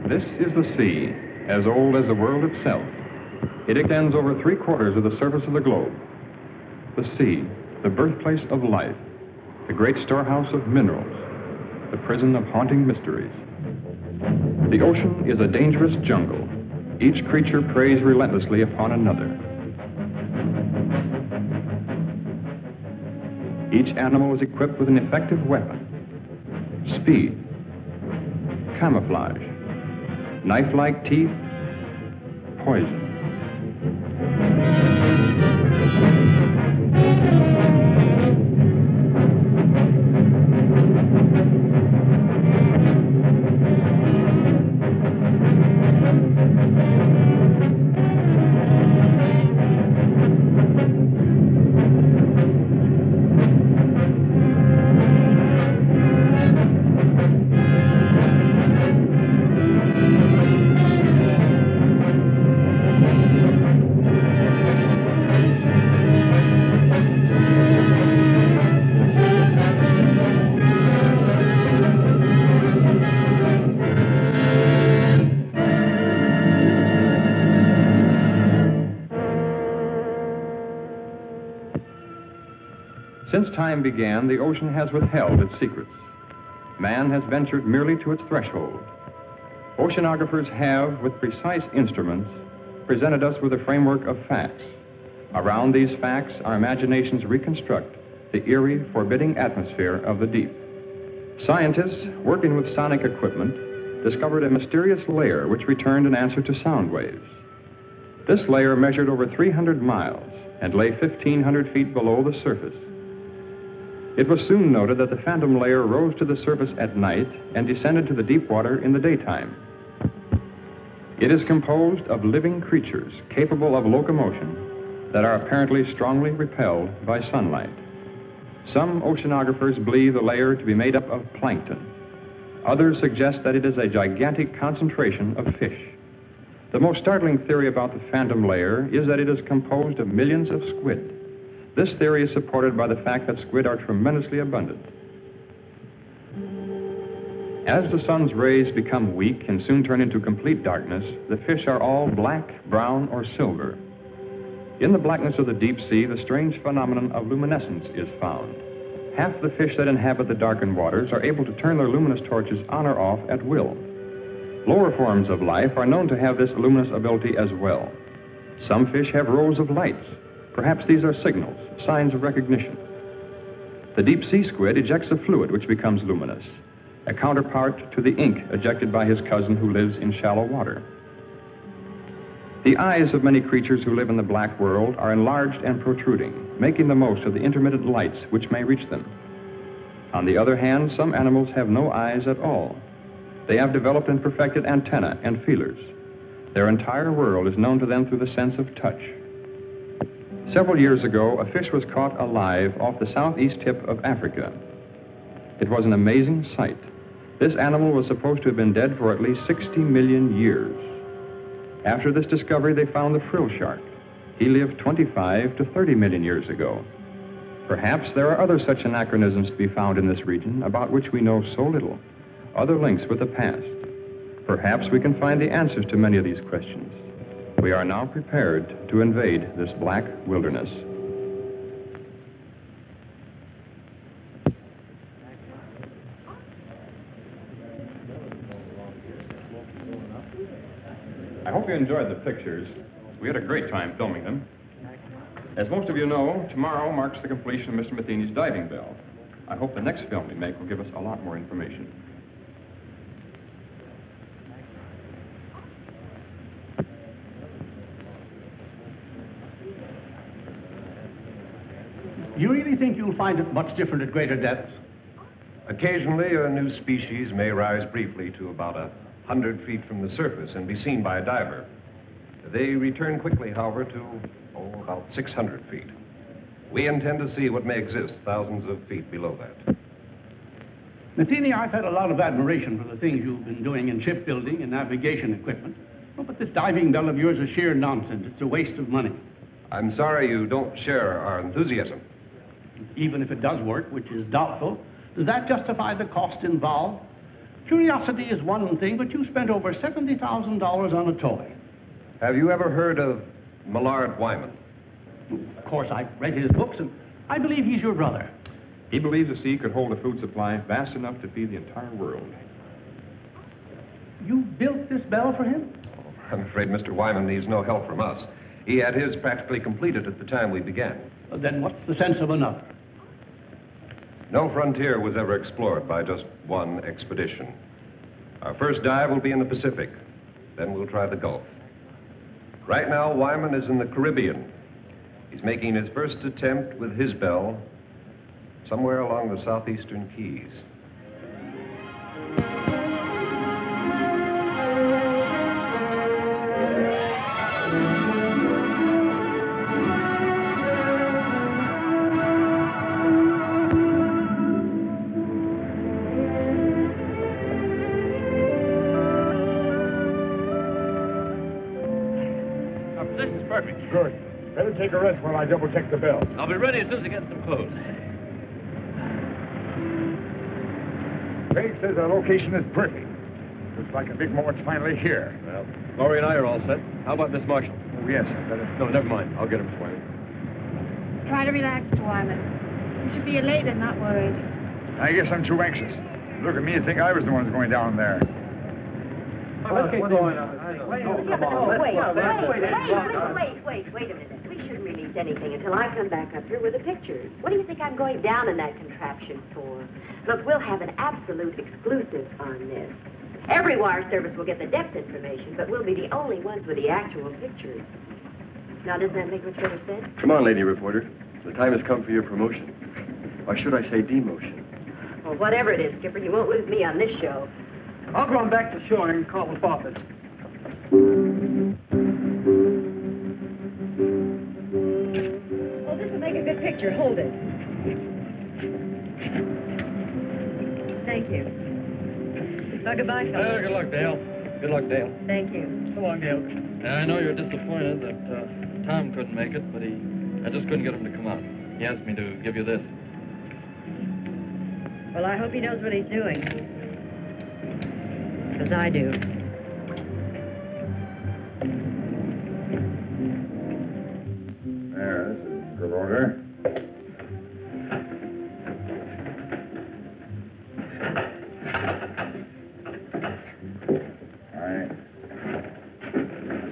This is the sea, as old as the world itself. It extends over 3/4 of the surface of the globe. The sea, the birthplace of life, the great storehouse of minerals, the prison of haunting mysteries. The ocean is a dangerous jungle. Each creature preys relentlessly upon another. Each animal is equipped with an effective weapon: speed, camouflage, knife-like teeth, poison. Since time began, the ocean has withheld its secrets. Man has ventured merely to its threshold. Oceanographers have, with precise instruments, presented us with a framework of facts. Around these facts, our imaginations reconstruct the eerie, forbidding atmosphere of the deep. Scientists, working with sonic equipment, discovered a mysterious layer which returned an answer to sound waves. This layer measured over 300 miles and lay 1,500 feet below the surface. It was soon noted that the phantom layer rose to the surface at night and descended to the deep water in the daytime. It is composed of living creatures capable of locomotion that are apparently strongly repelled by sunlight. Some oceanographers believe the layer to be made up of plankton. Others suggest that it is a gigantic concentration of fish. The most startling theory about the phantom layer is that it is composed of millions of squid. This theory is supported by the fact that squid are tremendously abundant. As the sun's rays become weak and soon turn into complete darkness, the fish are all black, brown, or silver. In the blackness of the deep sea, the strange phenomenon of luminescence is found. Half the fish that inhabit the darkened waters are able to turn their luminous torches on or off at will. Lower forms of life are known to have this luminous ability as well. Some fish have rows of lights. Perhaps these are signals, signs of recognition. The deep sea squid ejects a fluid which becomes luminous, a counterpart to the ink ejected by his cousin who lives in shallow water. The eyes of many creatures who live in the black world are enlarged and protruding, making the most of the intermittent lights which may reach them. On the other hand, some animals have no eyes at all. They have developed and perfected antennae and feelers. Their entire world is known to them through the sense of touch. Several years ago, a fish was caught alive off the southeast tip of Africa. It was an amazing sight. This animal was supposed to have been dead for at least 60 million years. After this discovery, they found the frill shark. He lived 25 to 30 million years ago. Perhaps there are other such anachronisms to be found in this region about which we know so little, other links with the past. Perhaps we can find the answers to many of these questions. We are now prepared to invade this black wilderness. I hope you enjoyed the pictures. We had a great time filming them. As most of you know, tomorrow marks the completion of Mr. Matheny's diving bell. I hope the next film we make will give us a lot more information. You really think you'll find it much different at greater depths? Occasionally, a new species may rise briefly to about 100 feet from the surface and be seen by a diver. They return quickly, however, to, about 600 feet. We intend to see what may exist thousands of feet below that. Matheny, I've had a lot of admiration for the things you've been doing in shipbuilding and navigation equipment. Oh, but this diving bell of yours is sheer nonsense. It's a waste of money. I'm sorry you don't share our enthusiasm. Even if it does work, which is doubtful, does that justify the cost involved? Curiosity is one thing, but you spent over $70,000 on a toy. Have you ever heard of Millard Wyman? Of course, I've read his books, and I believe he's your brother. He believes the sea could hold a food supply vast enough to feed the entire world. You built this bell for him? I'm afraid Mr. Wyman needs no help from us. He had his practically completed at the time we began. Well, then what's the sense of another? No frontier was ever explored by just one expedition. Our first dive will be in the Pacific. Then we'll try the Gulf. Right now, Wyman is in the Caribbean. He's making his first attempt with his bell somewhere along the southeastern Keys. This is perfect. Good. Better take a rest while I double-check the bell. I'll be ready as soon as I get some clothes. Craig says our location is perfect. Looks like a big moment's finally here. Well, Laurie and I are all set. How about Miss Marshall? Oh, yes, I better... No, never mind. I'll get him, Miss Wyman. Try to relax, Wyman. You should be elated, not worried. I guess I'm too anxious. Look at me and think I was the one who's going down there. Let's get going on. Wait a minute. We shouldn't release anything until I come back up here with the pictures. What do you think I'm going down in that contraption for? Look, we'll have an absolute exclusive on this. Every wire service will get the depth information, but we'll be the only ones with the actual pictures. Now, doesn't that make much better sense? Come on, lady reporter. The time has come for your promotion. Or should I say demotion? Well, whatever it is, Skipper, you won't lose me on this show. I'll go on back to shore and call the office. Oh, this will make a good picture. Hold it. Thank you. Well, goodbye, fellas. Good luck, Dale. Good luck, Dale. Thank you. So long, Dale. I know you're disappointed that Tom couldn't make it, but I just couldn't get him to come out. He asked me to give you this. Well, I hope he knows what he's doing. Because I do. There, this is good order. I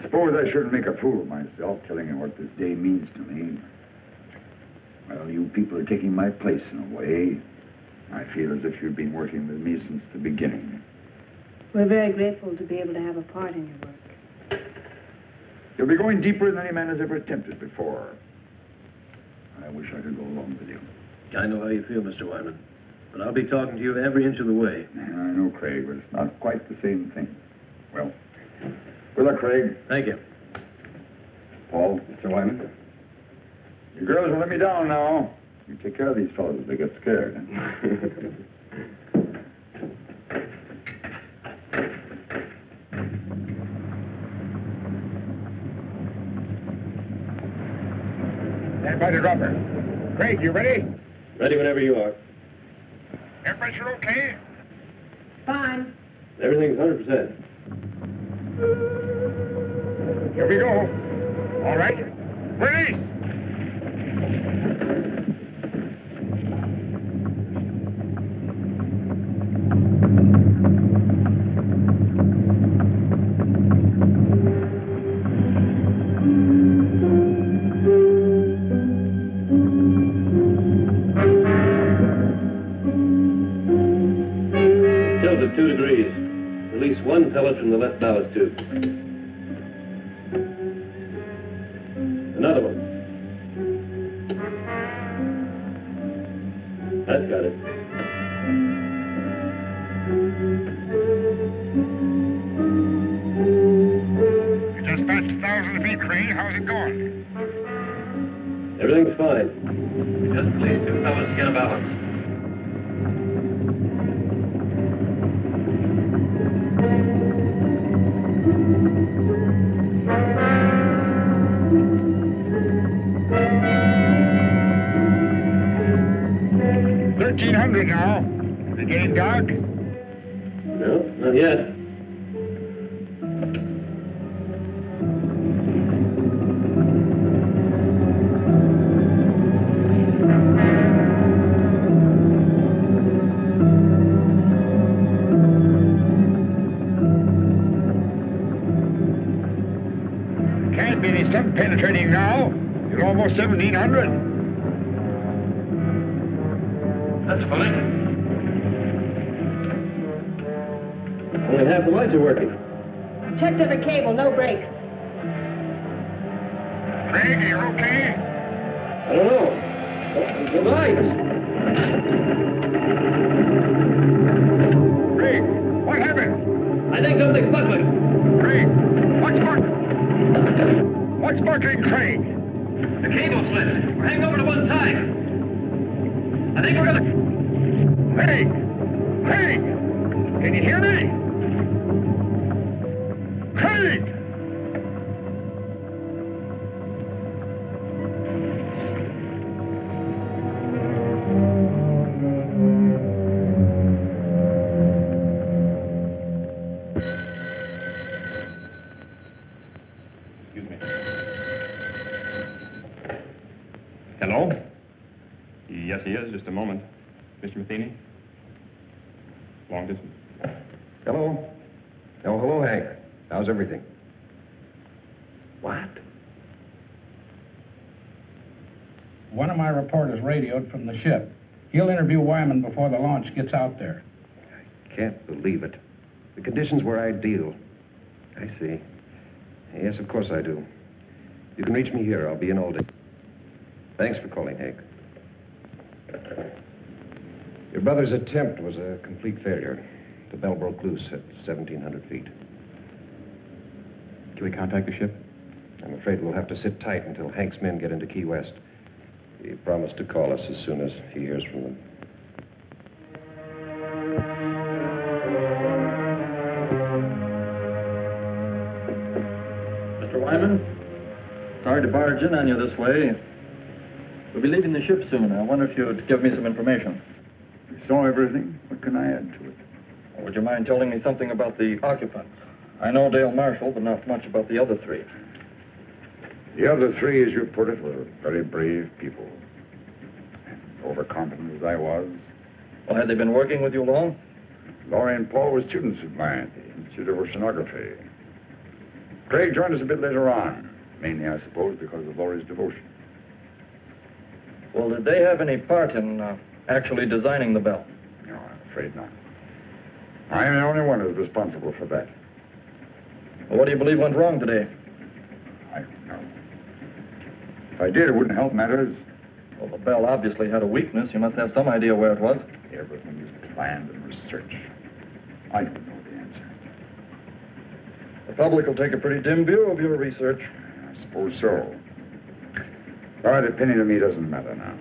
suppose I shouldn't make a fool of myself telling you what this day means to me. Well, you people are taking my place in a way. I feel as if you've been working with me since the beginning. We're very grateful to be able to have a part in your work. You'll be going deeper than any man has ever attempted before. I wish I could go along with you. I know how you feel, Mr. Wyman. But I'll be talking to you every inch of the way. I know, Craig, but it's not quite the same thing. Well, good luck, Craig. Thank you. Paul. Mr. Wyman. You girls will let me down now. You take care of these fellows if they get scared. Stand by the dropper. Craig, you ready? Ready whenever you are. Air pressure okay? Fine. Everything's 100%. Here we go. All right. Release! Tilt at 2 degrees. Release one pellet from the left ballast tube. Another one. That's got it. You just passed 1,000 feet, Craig. How's it going? Everything's fine. We just released 2 pellets to get a balance. $1,300 now. Is it getting dark? No, Not yet. Can't be any sun penetrating now. You're almost 1700. That's funny. Only half the lights are working. Checked every cable, no brakes. Craig, are you okay? I don't know. The lights. Craig, what happened? I think something's buckling. Craig, what's buckling, Craig? The cable slipped. We're hanging over to one side. I think we're gonna... Craig! Craig! Can you hear me? Craig! Excuse me. Hello? Yes, he is. Just a moment. Mr. Matheny? Long distance. Hello? Oh, hello, Hank. How's everything? What? One of my reporters radioed from the ship. He'll interview Wyman before the launch gets out there. I can't believe it. The conditions were ideal. I see. Yes, of course I do. You can reach me here. I'll be in all day. Thanks for calling, Hank. Your brother's attempt was a complete failure. The bell broke loose at 1,700 feet. Can we contact the ship? I'm afraid we'll have to sit tight until Hank's men get into Key West. He promised to call us as soon as he hears from them. Mr. Wyman, sorry to barge in on you this way. We'll be leaving the ship soon. I wonder if you'd give me some information. You saw everything. What can I add to it? Would you mind telling me something about the occupants? I know Dale Marshall, but not much about the other three. The other three, as you put it, were very brave people. Overconfident as I was. Well, had they been working with you long? Laurie and Paul were students of mine at the Institute of Oceanography. Craig joined us a bit later on, mainly, I suppose, because of Laurie's devotion. Well, did they have any part in actually designing the bell? No, I'm afraid not. I am the only one who's responsible for that. Well, what do you believe went wrong today? I don't know. If I did, it wouldn't help matters. Well, the bell obviously had a weakness. You must have some idea where it was. Everything is planned and researched. I don't know the answer. The public will take a pretty dim view of your research. I suppose so. But a penny to me doesn't matter now.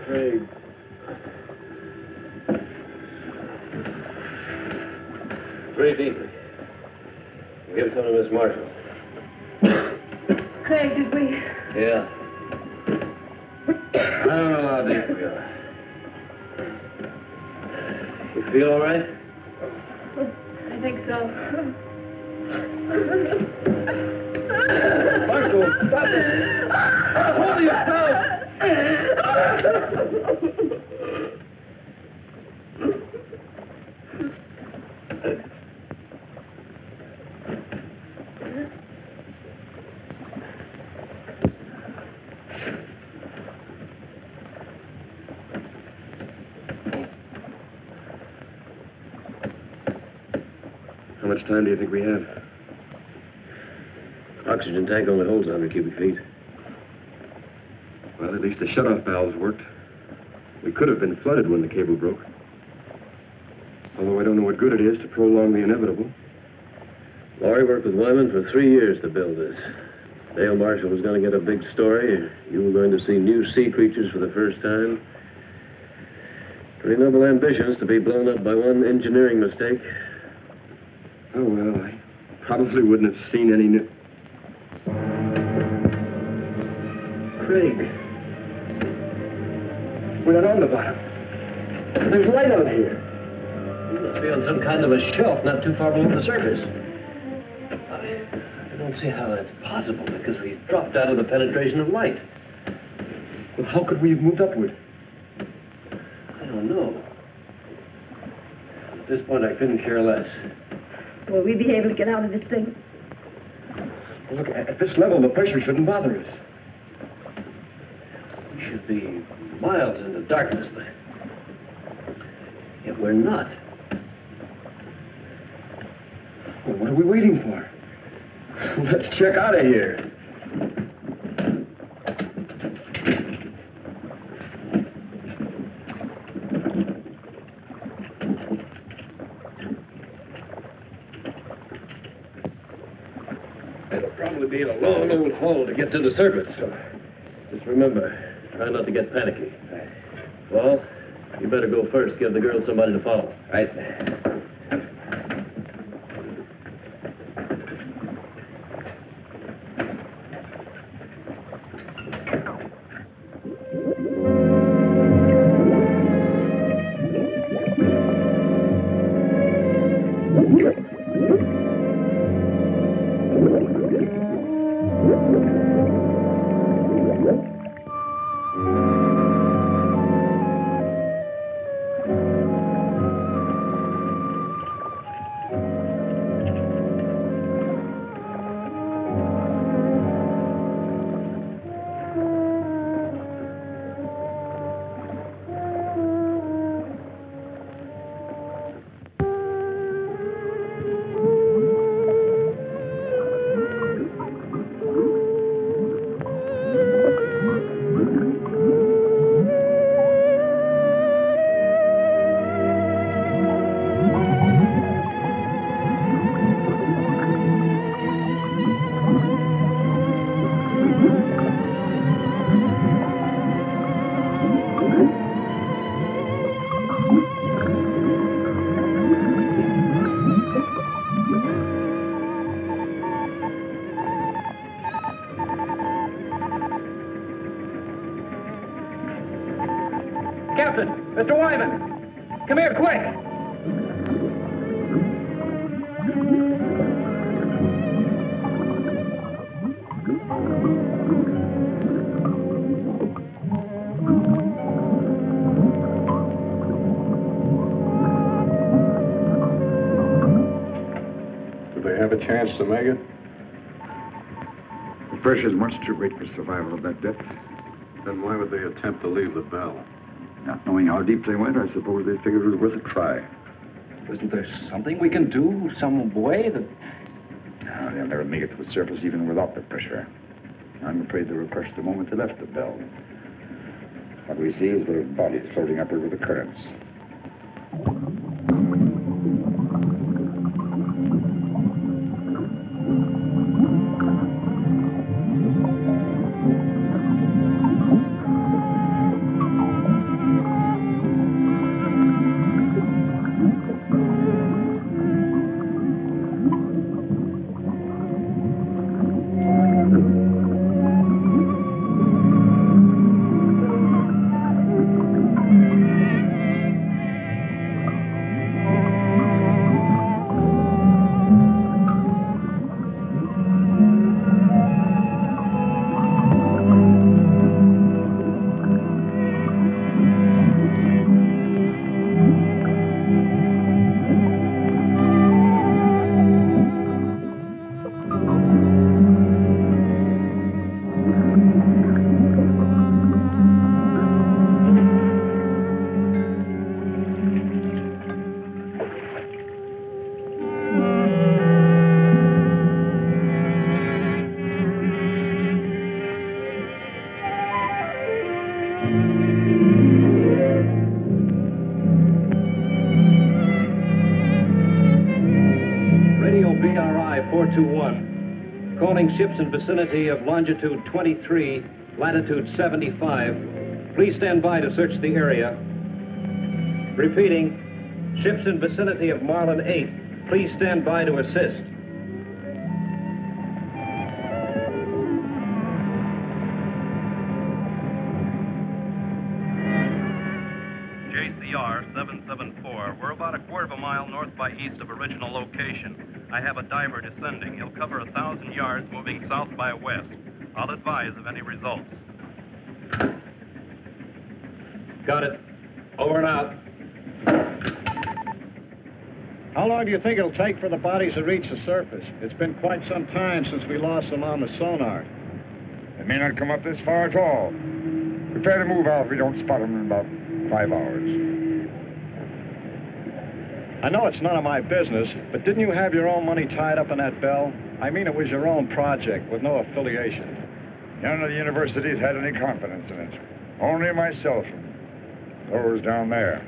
Craig. Great evening. Give some to Miss Marshall. Craig, did we? Yeah. I don't know how deep we are. You feel all right? I think so. Marshall, stop it! Hold yourself! How much time do you think we have? Oxygen tank only holds 100 cubic feet. Well, at least the shut-off valves worked. We could have been flooded when the cable broke. Although I don't know what good it is to prolong the inevitable. Laurie worked with Wyman for 3 years to build this. Dale Marshall was going to get a big story. You were going to see new sea creatures for the first time. Pretty noble ambitions to be blown up by one engineering mistake. Oh, well, I probably wouldn't have seen any new... Craig. We're not on the bottom. There's light out here. We must be on some kind of a shelf not too far below the surface. I don't see how that's possible, because we've dropped out of the penetration of light. Well, how could we have moved upward? I don't know. At this point, I couldn't care less. Will we be able to get out of this thing? Look, at this level, the pressure shouldn't bother us. We should be miles into darkness, but yet we're not. Well, what are we waiting for? Let's check out of here. It'll probably be a long old haul to get to the surface, so just remember, try not to get panicky. Well, you better go first. Give the girls somebody to follow. Right. Captain! Mr. Wyman! Come here, quick! Do they have a chance to make it? The pressure's much too great for survival of that depth. Then why would they attempt to leave the bell? Not knowing how deep they went, I suppose they figured it was worth a try. Isn't there something we can do? Some way that... No, they'll never make it to the surface even without the pressure. I'm afraid they were crushed the moment they left the bell. What we see is their bodies floating upward with the currents. 421. Calling ships in vicinity of longitude 23, latitude 75. Please stand by to search the area. Repeating, ships in vicinity of Marlin 8. Please stand by to assist. JCR 774. We're about a quarter of a mile north by east of original location. I have a diver descending. He'll cover 1,000 yards moving south by west. I'll advise of any results. Got it. Over and out. How long do you think it'll take for the bodies to reach the surface? It's been quite some time since we lost them on the sonar. They may not come up this far at all. Prepare to move out if we don't spot them in about 5 hours. I know it's none of my business, but didn't you have your own money tied up in that bell? I mean, it was your own project with no affiliation. None of the universities had any confidence in it. Only myself and those down there.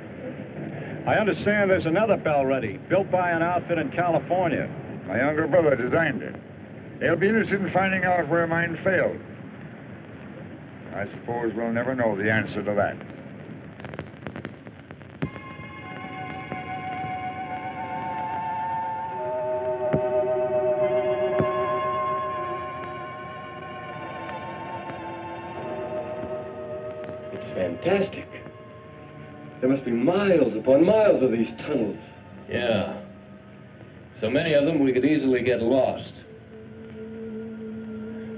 I understand there's another bell ready, built by an outfit in California. My younger brother designed it. They'll be interested in finding out where mine failed. I suppose we'll never know the answer to that. It's fantastic. There must be miles upon miles of these tunnels. Yeah. So many of them we could easily get lost.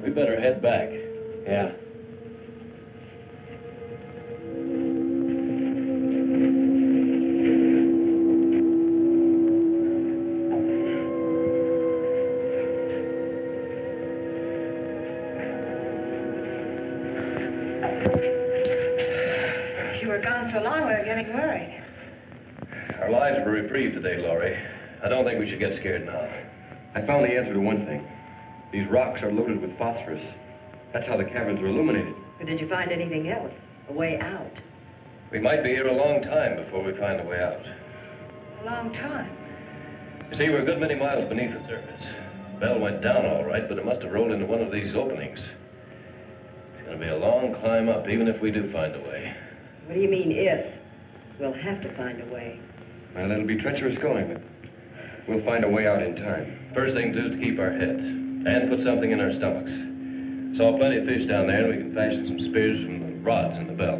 We better head back. Yeah. You were gone so long, we were getting worried. Our lives were reprieved today, Laurie. I don't think we should get scared now. I found the answer to one thing. These rocks are loaded with phosphorus. That's how the caverns are illuminated. But did you find anything else? A way out? We might be here a long time before we find a way out. A long time. You see, we're a good many miles beneath the surface. The bell went down all right, but it must have rolled into one of these openings. It's going to be a long climb up, even if we do find a way. What do you mean, if? We'll have to find a way. Well, it'll be treacherous going, but we'll find a way out in time. First thing to do is keep our heads and put something in our stomachs. Saw plenty of fish down there, and we can fashion some spears from the rods in the bell.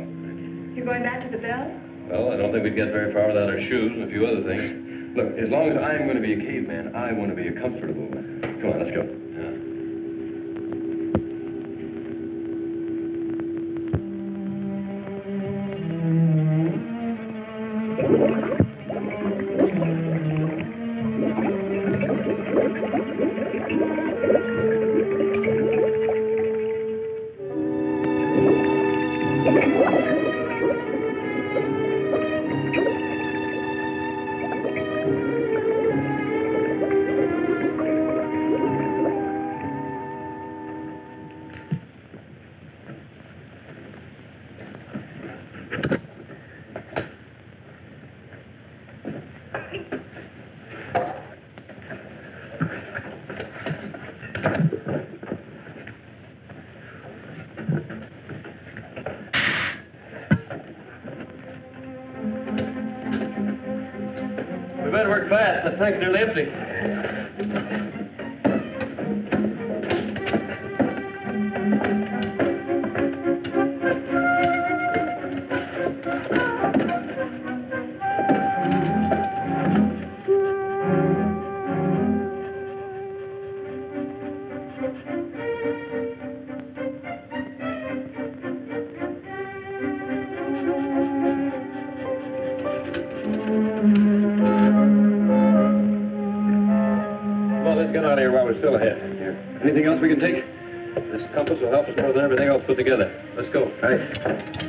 You're going back to the bell? Well, I don't think we'd get very far without our shoes and a few other things. Look, as long as I'm going to be a caveman, I want to be a comfortable one. Come on, let's go. We better work fast. The tank's nearly empty. We're still ahead. Here. Anything else we can take? This compass will help us more than everything else put together. Let's go. All right.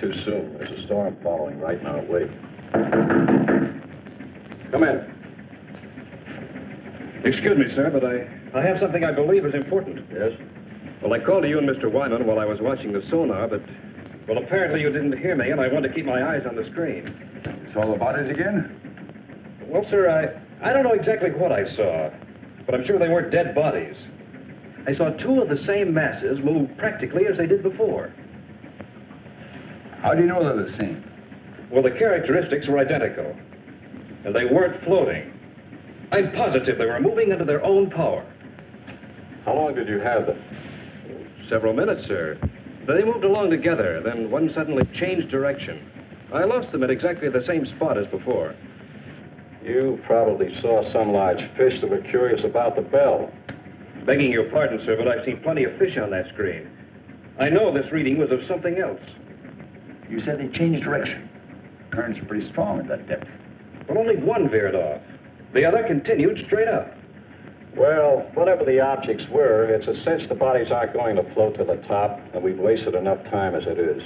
too soon. There's a storm following right in our wake. Come in. Excuse me, sir, but I have something I believe is important. Yes? Well, I called to you and Mr. Wyman while I was watching the sonar, but, well, apparently you didn't hear me, and I wanted to keep my eyes on the screen. Saw the bodies again? Well, sir, I don't know exactly what I saw, but I'm sure they weren't dead bodies. I saw two of the same masses move practically as they did before. How do you know they're the same? Well, the characteristics were identical, and they weren't floating. I'm positive they were moving under their own power. How long did you have them? Several minutes, sir. They moved along together, then one suddenly changed direction. I lost them at exactly the same spot as before. You probably saw some large fish that were curious about the bell. Begging your pardon, sir, but I've seen plenty of fish on that screen. I know this reading was of something else. You said they changed direction. Currents are pretty strong at that depth. But only one veered off. The other continued straight up. Well, whatever the objects were, it's a cinch the bodies aren't going to float to the top, and we've wasted enough time as it is.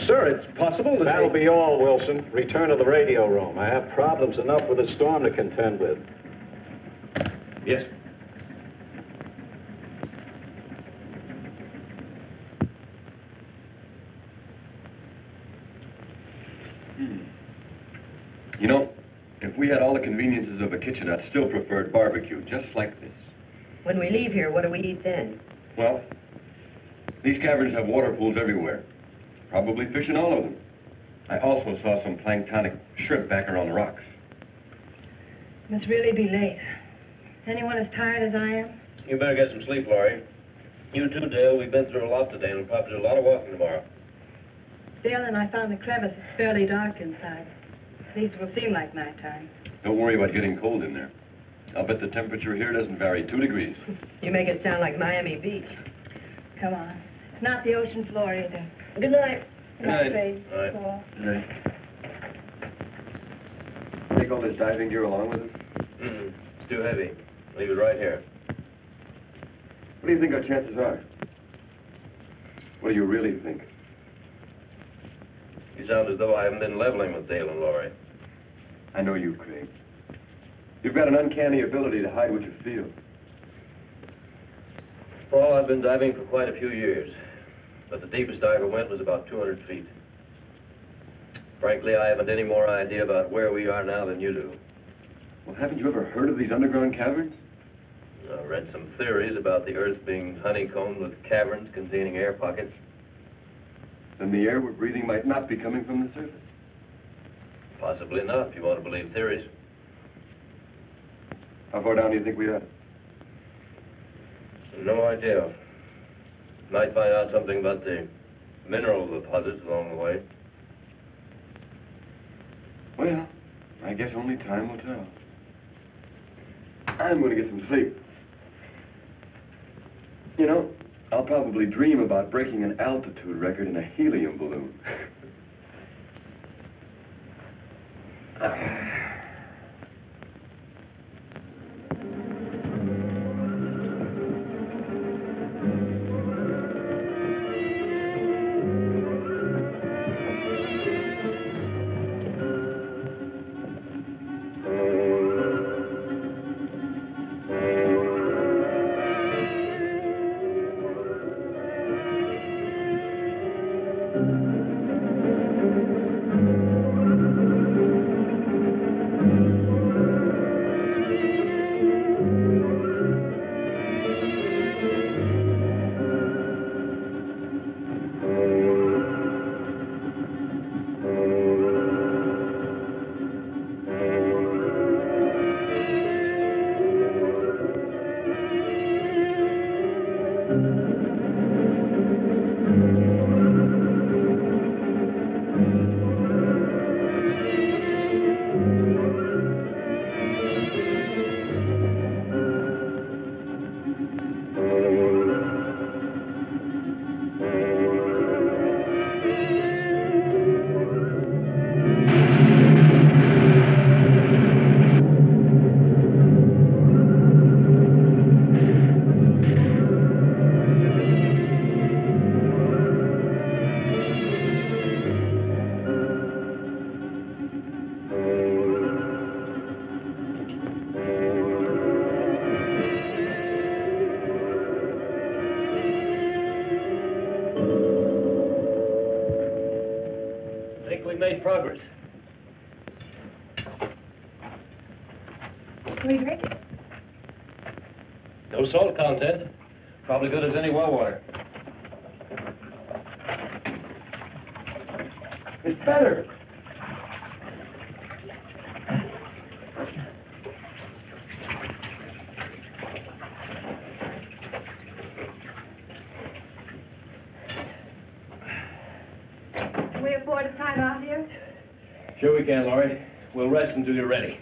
Sir, it's possible that That'll be all, Wilson. Return to the radio room. I have problems enough with the storm to contend with. Yes. You know, if we had all the conveniences of a kitchen, I'd still prefer barbecue, just like this. When we leave here, what do we eat then? Well, these caverns have water pools everywhere. Probably fish in all of them. I also saw some planktonic shrimp back around the rocks. Must really be late. Anyone as tired as I am? You better get some sleep, Laurie. You too, Dale. We've been through a lot today, and we'll probably do a lot of walking tomorrow. Dale and I found the crevice. It's fairly dark inside. At least it will seem like nighttime. Don't worry about getting cold in there. I'll bet the temperature here doesn't vary 2 degrees. You make it sound like Miami Beach. Come on. It's not the ocean floor either. Good night. Good night, Faye. All right. Paul. Take all this diving gear along with us? It's too heavy. Leave it right here. What do you think our chances are? What do you really think? You sound as though I haven't been leveling with Dale and Laurie. I know you, Craig. You've got an uncanny ability to hide what you feel. Paul, I've been diving for quite a few years, but the deepest I ever went was about 200 feet. Frankly, I haven't any more idea about where we are now than you do. Well, haven't you ever heard of these underground caverns? I read some theories about the Earth being honeycombed with caverns containing air pockets. Then the air we're breathing might not be coming from the surface. Possibly not, if you want to believe theories. How far down do you think we are? No idea. Might find out something about the mineral deposits along the way. Well, I guess only time will tell. I'm going to get some sleep. You know, I'll probably dream about breaking an altitude record in a helium balloon. think we made progress. Can we drink it? No salt content. Probably good as any well water. It's better. Can we afford a time out here? Sure we can, Laurie. We'll rest until you're ready.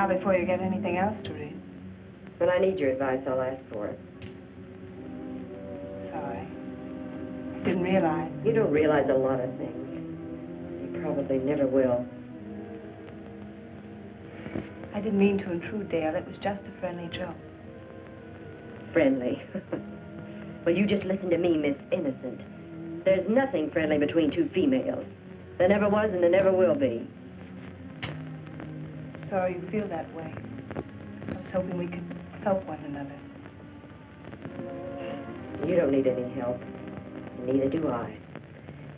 Before you get anything else to read. When I need your advice, I'll ask for it. Sorry. Didn't realize. You don't realize a lot of things. You probably never will. I didn't mean to intrude, Dale. It was just a friendly joke. Friendly? Well, you just listen to me, Miss Innocent. There's nothing friendly between two females. There never was and there never will be. Sorry you feel that way. I was hoping we could help one another. You don't need any help. Neither do I.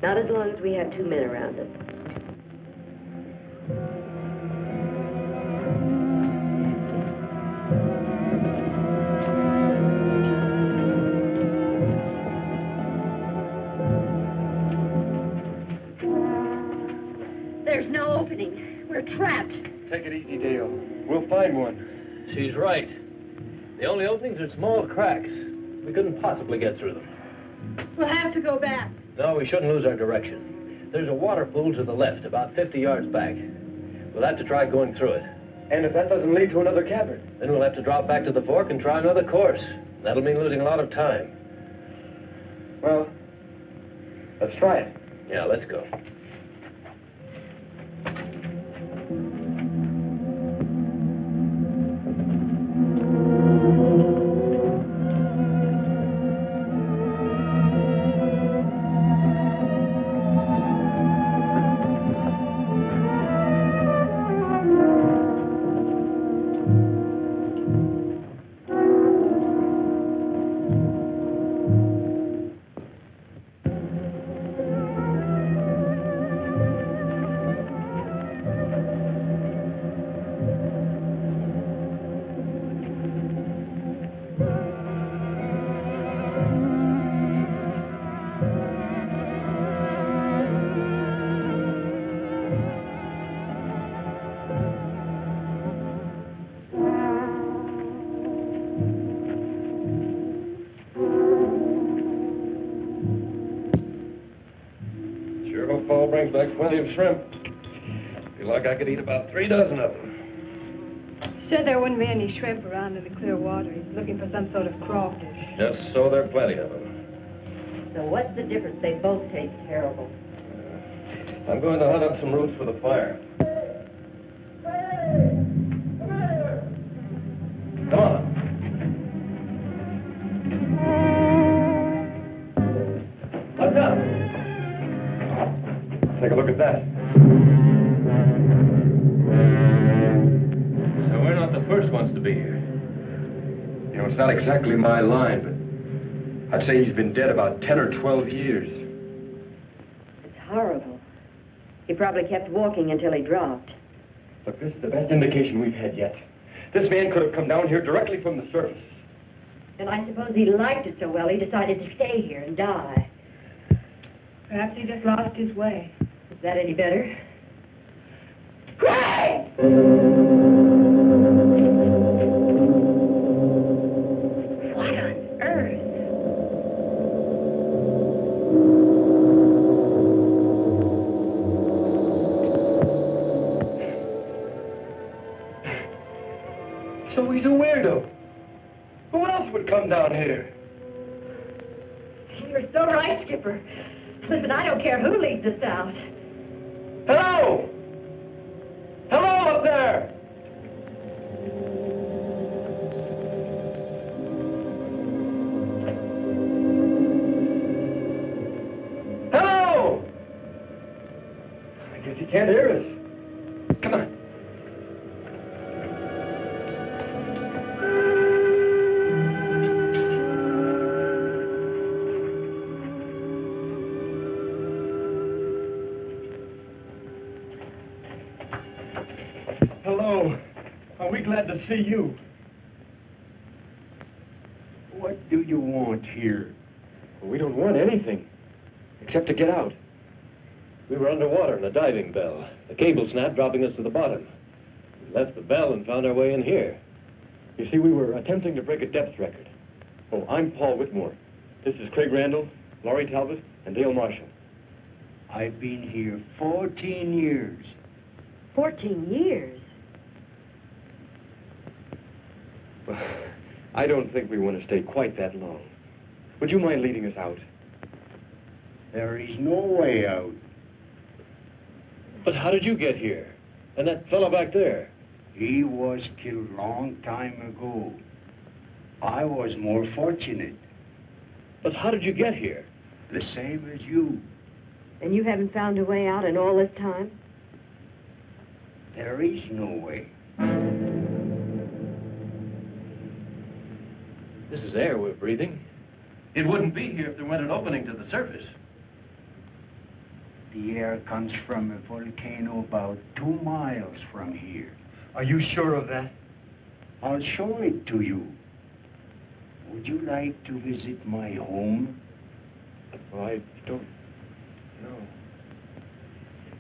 Not as long as we have two men around us. There's no opening. We're trapped. Take it easy, Dale. We'll find one. She's right. The only openings are small cracks. We couldn't possibly get through them. We'll have to go back. No, we shouldn't lose our direction. There's a water pool to the left, about 50 yards back. We'll have to try going through it. And if that doesn't lead to another cavern? Then we'll have to drop back to the fork and try another course. That'll mean losing a lot of time. Well, let's try it. Yeah, let's go. Brings back plenty of shrimp. Feel like I could eat about 3 dozen of them. Said there wouldn't be any shrimp around in the clear water. He's looking for some sort of crawfish. Just so there are plenty of them. So what's the difference? They both taste terrible. I'm going to hunt up some roots for the fire. Come on. Look up. Take a look at that. So we're not the first ones to be here. You know, it's not exactly my line, but I'd say he's been dead about 10 or 12 years. It's horrible. He probably kept walking until he dropped. Look, this is the best indication we've had yet. This man could have come down here directly from the surface. And I suppose he liked it so well he decided to stay here and die. Perhaps he just lost his way. Is that any better? Craig! What on earth? So he's a weirdo. Who else would come down here? You're so right, Skipper. The ship, and I don't care who leads us out. Hello! Hello up there! Hello! I guess he can't hear us. Come on. Hello. Are we glad to see you? What do you want here? Well, we don't want anything, except to get out. We were underwater in a diving bell. The cable snapped, dropping us to the bottom. We left the bell and found our way in here. You see, we were attempting to break a depth record. Oh, I'm Paul Whitmore. This is Craig Randall, Laurie Talbot, and Dale Marshall. I've been here 14 years. 14 years? Well, I don't think we want to stay quite that long. Would you mind leading us out? There is no way out. But how did you get here? And that fellow back there? He was killed long time ago. I was more fortunate. But how did you get here? The same as you. And you haven't found a way out in all this time? There is no way. This is air we're breathing. It wouldn't be here if there weren't an opening to the surface. The air comes from a volcano about 2 miles from here. Are you sure of that? I'll show it to you. Would you like to visit my home? Well, I don't know.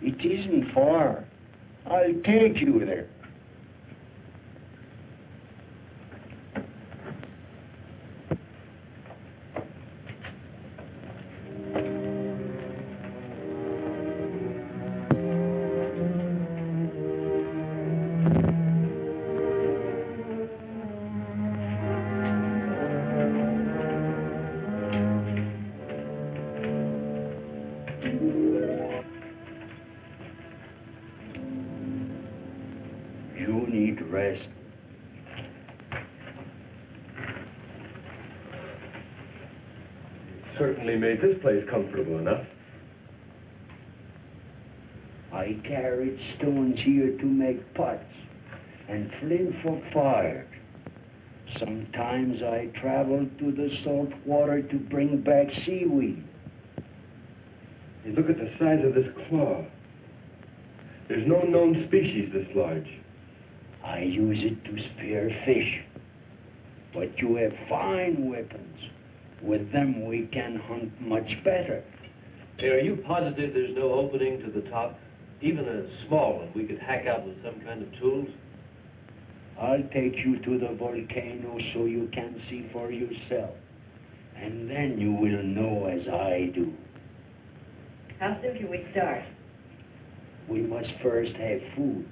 It isn't far. I'll take you there. You need rest. Certainly made this place comfortable enough. I carried stones here to make pots and flint for fire. Sometimes I traveled to the salt water to bring back seaweed. You look at the size of this claw. There's no known species this large. I use it to spear fish. But you have fine weapons. With them we can hunt much better. Hey, are you positive there's no opening to the top? Even a small one we could hack out with some kind of tools? I'll take you to the volcano so you can see for yourself. And then you will know as I do. How soon can we start? We must first have food.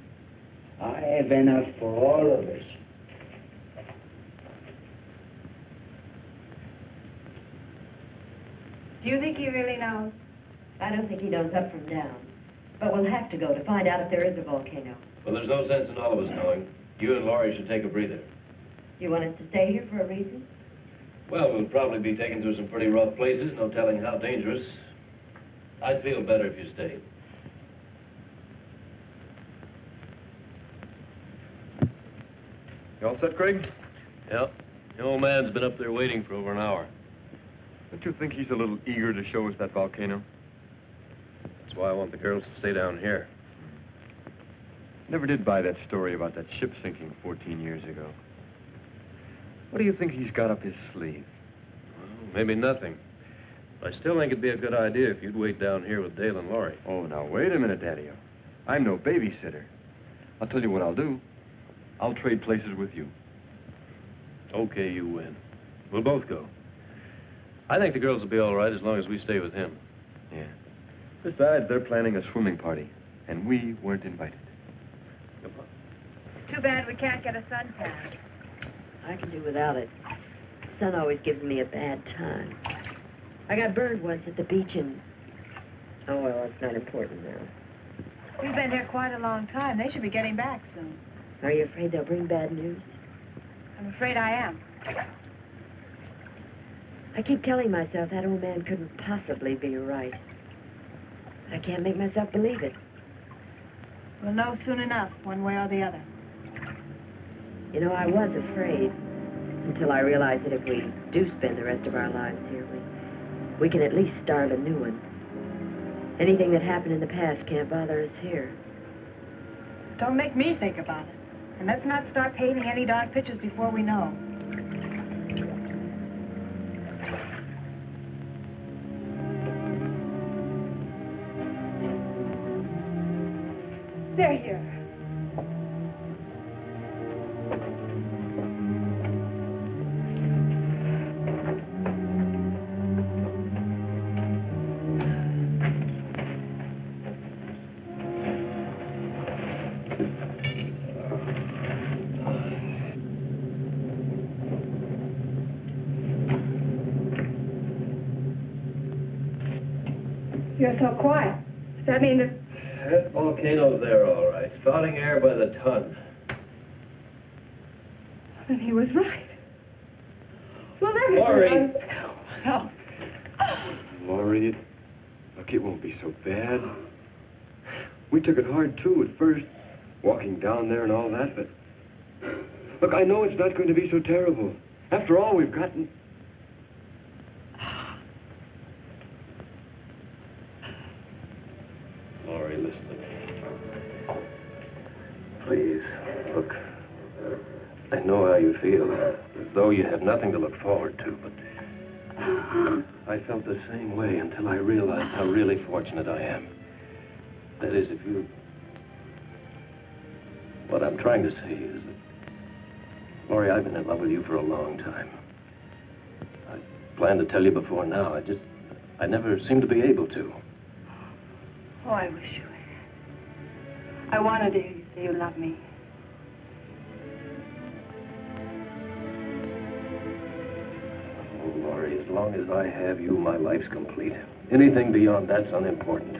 I have enough for all of us. Do you think he really knows? I don't think he knows up from down. But we'll have to go to find out if there is a volcano. Well, there's no sense in all of us knowing. You and Laurie should take a breather. You want us to stay here for a reason? Well, we'll probably be taken through some pretty rough places, no telling how dangerous. I'd feel better if you stayed. You all set, Craig? Yep. The old man's been up there waiting for over an hour. Don't you think he's a little eager to show us that volcano? That's why I want the girls to stay down here. Never did buy that story about that ship sinking 14 years ago. What do you think he's got up his sleeve? Well, maybe nothing. But I still think it'd be a good idea if you'd wait down here with Dale and Laurie. Oh, now, wait a minute, Daddy-o. I'm no babysitter. I'll tell you what I'll do. I'll trade places with you. Okay, you win. We'll both go. I think the girls will be all right as long as we stay with him. Yeah. Besides, they're planning a swimming party, and we weren't invited. Too bad we can't get a suntan. I can do without it. The sun always gives me a bad time. I got burned once at the beach, and Oh, well, it's not important now. We've been here quite a long time. They should be getting back soon. Are you afraid they'll bring bad news? I'm afraid I am. I keep telling myself that old man couldn't possibly be right. I can't make myself believe it. We'll know soon enough, one way or the other. You know, I was afraid until I realized that if we do spend the rest of our lives here, we can at least start a new one. Anything that happened in the past can't bother us here. Don't make me think about it. And let's not start painting any dark pictures before we know. They're here. You're so quiet. Does that mean that... That volcano's there, all right. Spouting air by the ton. Then he was right. Well, then... Laurie! Oh. Laurie, look, it won't be so bad. We took it hard, too, at first. Walking down there and all that, but... Look, I know it's not going to be so terrible. After all, we've gotten... Laurie, listen to me. Please, look. I know how you feel, as though you have nothing to look forward to, but I felt the same way until I realized how really fortunate I am. That is, if you... What I'm trying to say is that, Laurie, I've been in love with you for a long time. I planned to tell you before now. I never seemed to be able to. Oh, I wish you had. I wanted to hear you say you love me. Oh, Laurie, as long as I have you, my life's complete. Anything beyond that's unimportant.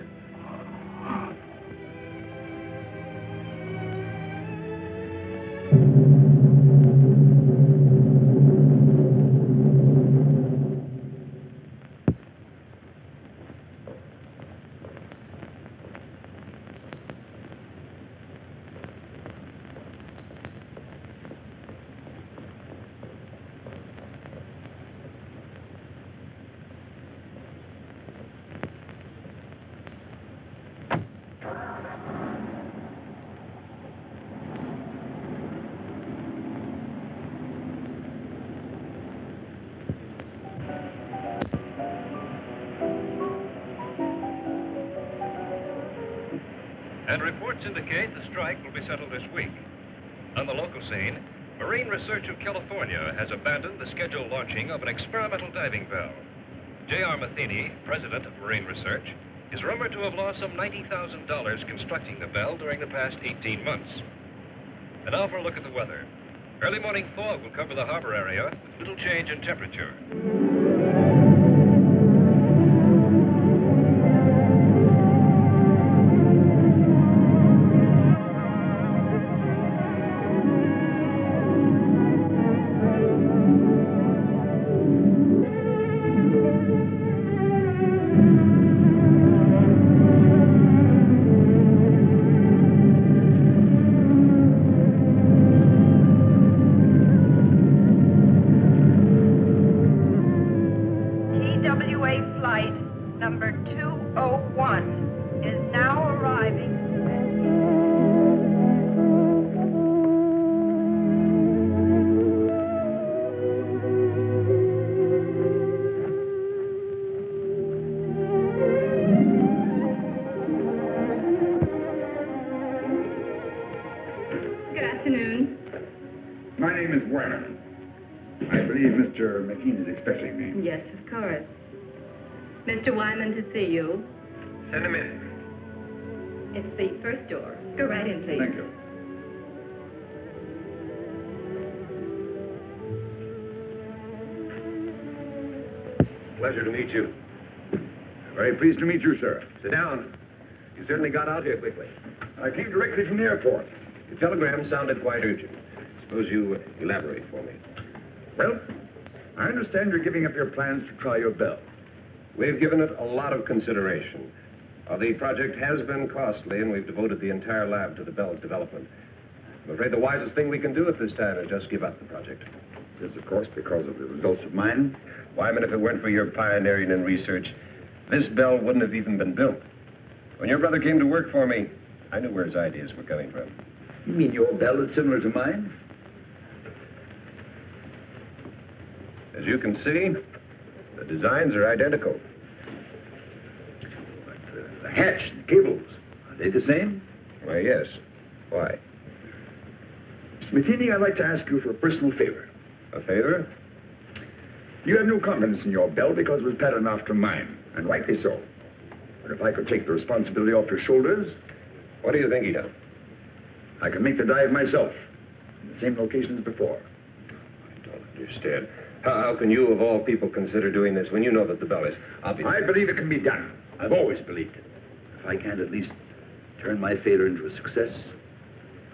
And reports indicate the strike will be settled this week. On the local scene, Marine Research of California has abandoned the scheduled launching of an experimental diving bell. J.R. Matheny, president of Marine Research, is rumored to have lost some $90,000 constructing the bell during the past 18 months. And now for a look at the weather. Early morning fog will cover the harbor area with little change in temperature. Yes, of course. Mr. Wyman to see you. Send him in. It's the first door. Go right in, please. Thank you. Pleasure to meet you. Very pleased to meet you, sir. Sit down. You certainly got out here quickly. I came directly from the airport. Your telegram sounded quite urgent. Suppose you elaborate for me. Well, I understand you're giving up your plans to try your bell. We've given it a lot of consideration. The project has been costly, and we've devoted the entire lab to the bell's development. I'm afraid the wisest thing we can do at this time is just give up the project. This, of course, because of the results of mine. Wyman, if it weren't for your pioneering and research, this bell wouldn't have even been built. When your brother came to work for me, I knew where his ideas were coming from. You mean your bell is similar to mine? As you can see, the designs are identical. But the hatch and cables, are they the same? Why, yes. Why? Mr. Matheny, I'd like to ask you for a personal favor. A favor? You have no confidence in your bell because it was patterned after mine, and rightly so. But if I could take the responsibility off your shoulders... What do you think he done? I can make the dive myself, in the same location as before. I don't understand. How can you, of all people, consider doing this when you know that the bell is obviously... I believe it can be done. I've always believed it. If I can't at least turn my failure into a success,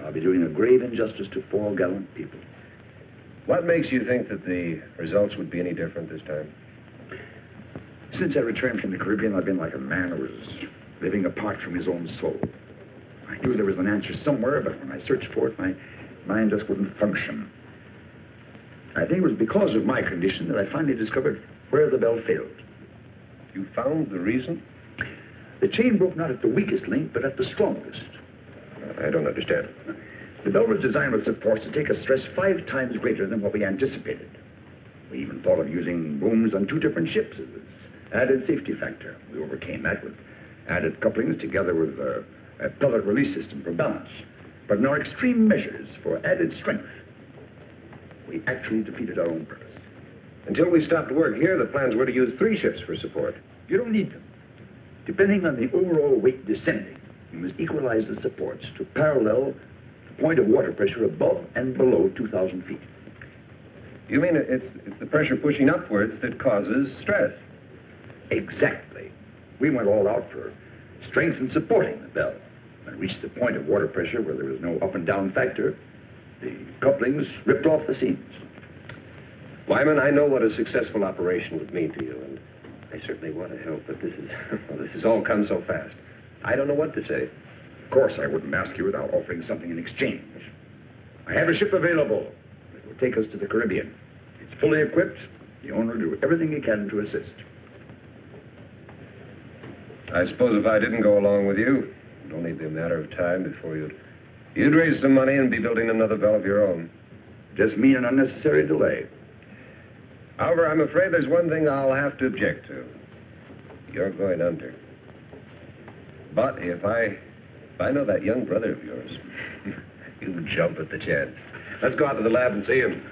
I'll be doing a grave injustice to 4 gallant people. What makes you think that the results would be any different this time? Since I returned from the Caribbean, I've been like a man who was living apart from his own soul. I knew there was an answer somewhere, but when I searched for it, my mind just wouldn't function. I think it was because of my condition that I finally discovered where the bell failed. You found the reason? The chain broke not at the weakest link, but at the strongest. I don't understand. The bell was designed with such force to take a stress 5 times greater than what we anticipated. We even thought of using booms on 2 different ships as an added safety factor. We overcame that with added couplings together with a pellet release system for balance. But in our extreme measures for added strength, we actually defeated our own purpose. Until we stopped work here, the plans were to use 3 ships for support. You don't need them. Depending on the overall weight descending, you must equalize the supports to parallel the point of water pressure above and below 2,000 feet. You mean it's the pressure pushing upwards that causes stress? Exactly. We went all out for strength in supporting the bell. When it reached the point of water pressure where there was no up and down factor, the couplings ripped off the seams. Wyman, I know what a successful operation would mean to you, and I certainly want to help, but this has all come so fast. I don't know what to say. Of course, I wouldn't ask you without offering something in exchange. I have a ship available that will take us to the Caribbean. It's fully equipped. The owner will do everything he can to assist. I suppose if I didn't go along with you, it'd only be a matter of time before you'd raise some money and be building another bell of your own. Just mean an unnecessary delay. However, I'm afraid there's one thing I'll have to object to. You're going under. But if I know that young brother of yours, you'll jump at the chance. Let's go out to the lab and see him.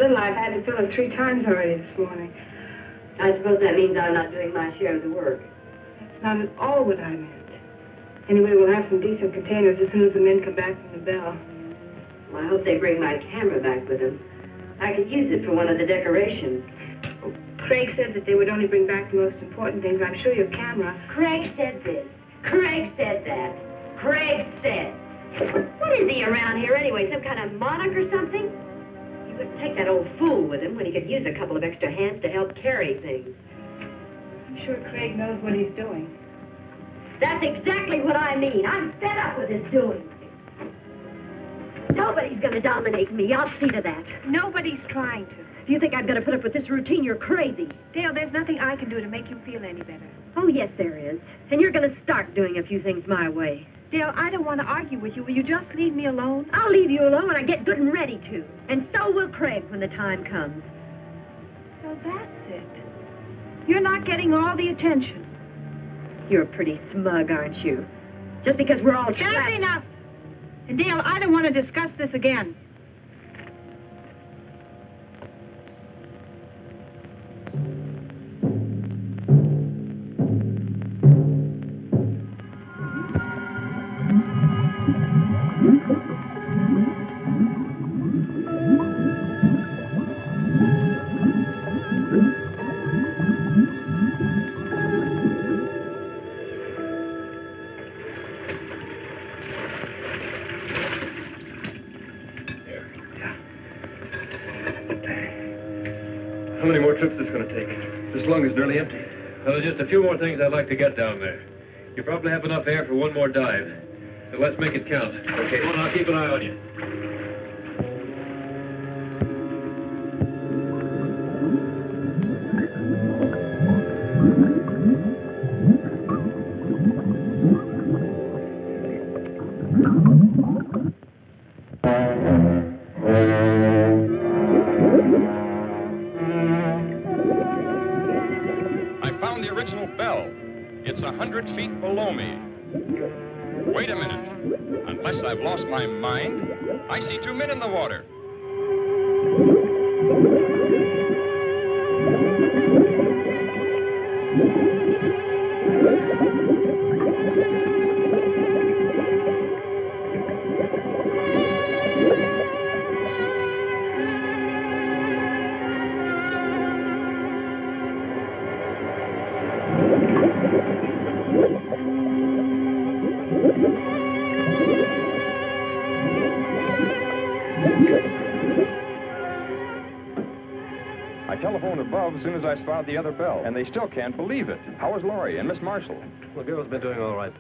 little I've had to fill it 3 times already this morning. I suppose that means I'm not doing my share of the work. That's not at all what I meant. Anyway, we'll have some decent containers as soon as the men come back from the bell. Well, I hope they bring my camera back with them. I could use it for one of the decorations. Craig said that they would only bring back the most important things. I'm sure your camera... Craig said this. Craig said that. Craig said. What is he around here anyway? Some kind of monarch or something? He wouldn't take that old fool with him when he could use a couple of extra hands to help carry things. I'm sure Craig knows what he's doing. That's exactly what I mean. I'm fed up with his doing. Nobody's going to dominate me. I'll see to that. Nobody's trying to. If you think I'm going to put up with this routine, you're crazy. Dale, there's nothing I can do to make you feel any better. Oh, yes, there is. And you're going to start doing a few things my way. Dale, I don't want to argue with you. Will you just leave me alone? I'll leave you alone when I get good and ready to. And so will Craig when the time comes. So that's it. You're not getting all the attention. You're pretty smug, aren't you? Just because we're all That's enough. And Dale, I don't want to discuss this again. How many more trips is this going to take? This lung is nearly empty. Well, just a few more things I'd like to get down there. You probably have enough air for one more dive. So let's make it count. Okay. Come on, I'll keep an eye on you. It's 100 feet below me. Wait a minute. Unless I've lost my mind, I see 2 men in the water. As soon as I spotted the other bell, and they still can't believe it. How is Laurie and Miss Marshall? Well, the girl's been doing all right.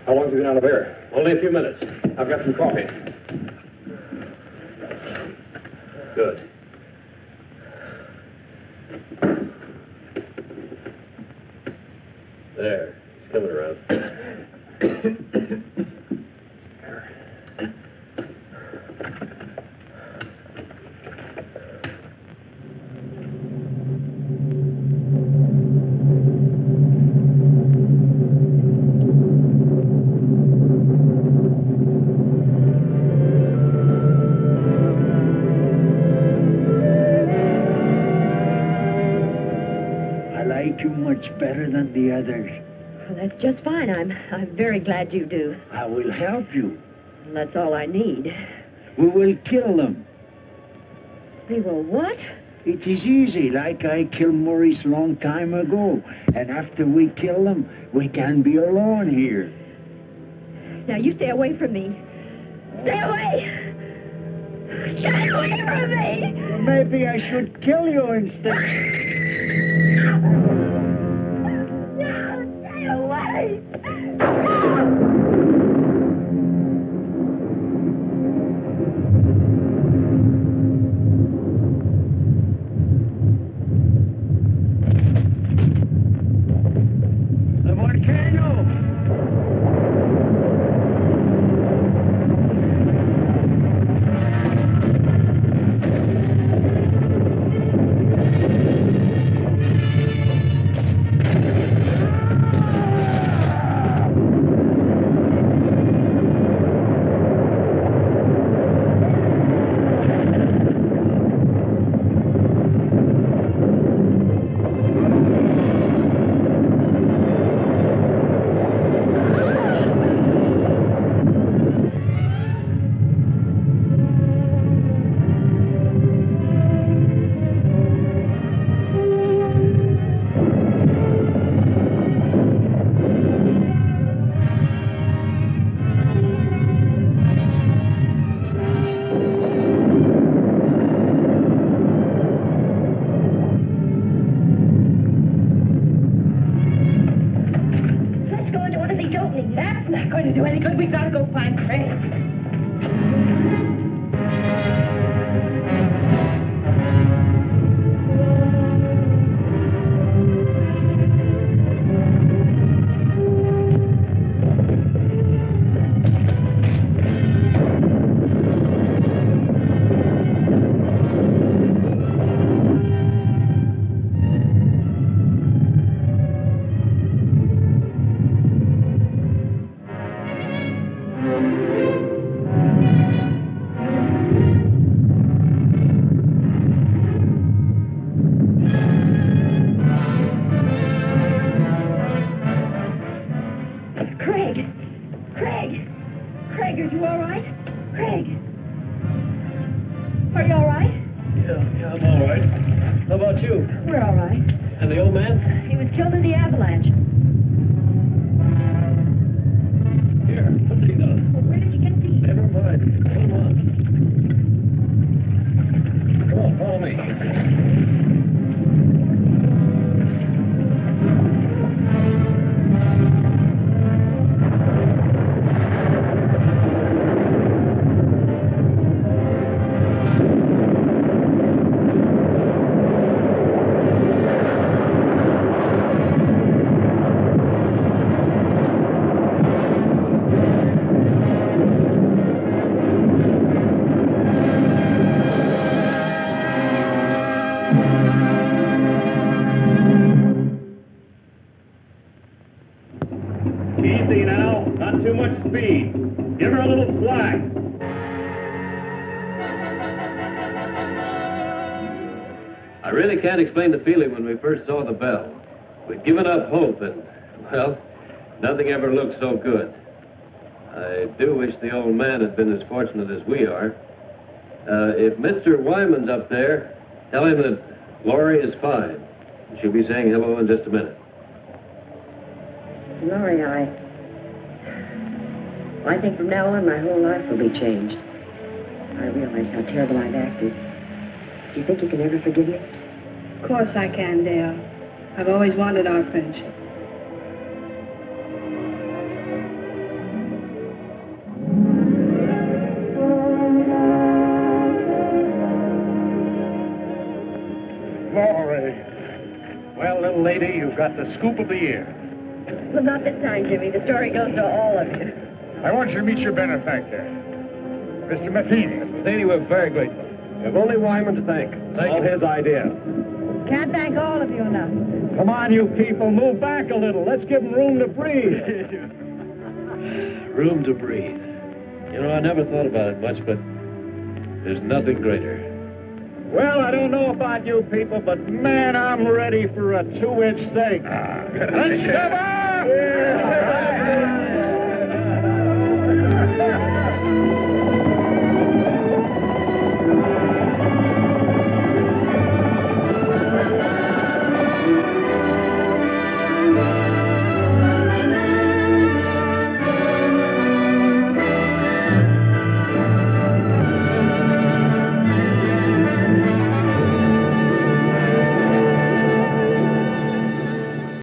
How long have you been out of air? Only a few minutes. I've got some coffee. Good. There. He's coming around. Better than the others. Well, that's just fine. I'm very glad you do. I will help you. And that's all I need. We will kill them. We will what? It is easy, like I killed Maurice long time ago. And after we kill them, we can be alone here. Now, you stay away from me. Stay away! Stay away from me! Maybe I should kill you instead. Away! The volcano! We're all right. And the old man? He was killed in the avalanche. Here, what's he done? Well, where did you get these? Never mind. Come on. Come on, follow me. Easy now, not too much speed. Give her a little slack. I really can't explain the feeling when we first saw the bell. We'd given up hope and, well, nothing ever looked so good. I do wish the old man had been as fortunate as we are. If Mr. Wyman's up there, tell him that Laurie is fine. She'll be saying hello in just a minute. Laurie, I think from now on my whole life will be changed. I realize how terrible I've acted. Do you think you can ever forgive me? Of course I can, Dale. I've always wanted our friendship. Laurie. Well, little lady, you've got the scoop of the year. Well, not this time, Jimmy. The story goes to all of you. I want you to meet your benefactor, Mr. Matheny. Matheny, we're very grateful. We have only Wyman to thank. All his idea. Can't thank all of you enough. Come on, you people, move back a little. Let's give them room to breathe. Room to breathe. You know, I never thought about it much, but there's nothing greater. Well, I don't know about you people, but man, I'm ready for a 2-inch steak. Let's come on!